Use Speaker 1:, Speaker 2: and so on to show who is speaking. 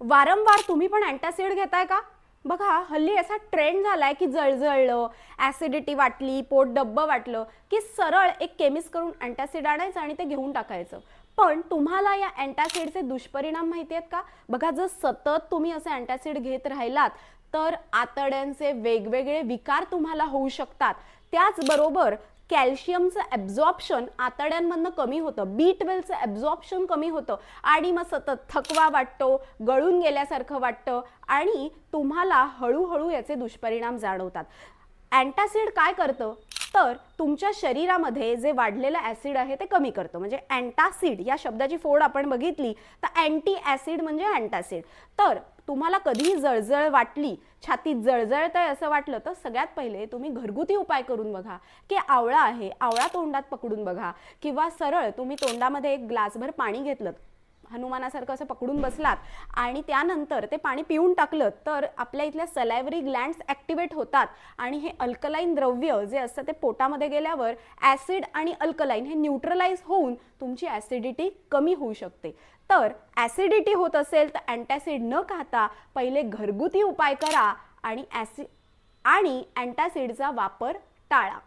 Speaker 1: वारंवार तुम्ही पण अँटासिड घेताय का? बघा हल्ली असा ट्रेंड झालाय की जळजळलं, ऍसिडिटी वाटली, पोट डब्ब वाटलं की सरळ एक केमिस्ट करून अँटासिड आणायचं आणि ते घेऊन टाकायचं. पण तुम्हाला या अँटासिडचे दुष्परिणाम माहिती आहेत का? बघा जर सतत तुम्ही असे अँटासिड घेत राहिलात तर आतड्यांचे वेगवेगळे विकार तुम्हाला होऊ शकतात. त्याचबरोबर कॅल्शियमचं ॲब्झॉर्प्शन आतड्यांमधनं कमी होतं, B12चं ॲब्झॉर्प्शन कमी होतं आणि मग सतत थकवा वाटतो, गळून गेल्यासारखं वाटतं आणि तुम्हाला हळूहळू याचे दुष्परिणाम जाणवतात. अँटासिड काय करतं तर तुमच्या शरीरामध्ये जे वाढलेलं ॲसिड आहे ते कमी करतं. म्हणजे अँटासिड या शब्दाची फोड आपण बघितली तर अँटी ॲसिड म्हणजे अँटासिड. तर तुम्हाला कधीही जळजळ वाटली, छातीत जळजळतंय असं वाटलं तर सगळ्यात पहिले तुम्ही घरगुती उपाय करून बघा की आवळा आहे, आवळा तोंडात पकडून बघा किंवा सरळ तुम्ही तोंडामध्ये एक ग्लासभर पाणी घेतलं, हनुमानासारखं असं पकडून बसलात आणि त्यानंतर ते पाणी पिऊन टाकलं तर आपल्या इथल्या सलायव्हरी ग्लँड्स ॲक्टिवेट होतात आणि हे अल्कलाईन द्रव्य जे असतं ते पोटामध्ये गेल्यावर ॲसिड आणि अल्कलाईन हे न्यूट्रलाइज होऊन तुमची ॲसिडिटी कमी होऊ शकते. तर ॲसिडिटी होत असेल तर अँटासिड न खाता पहिले घरगुती उपाय करा आणि अँटासिडचा वापर टाळा.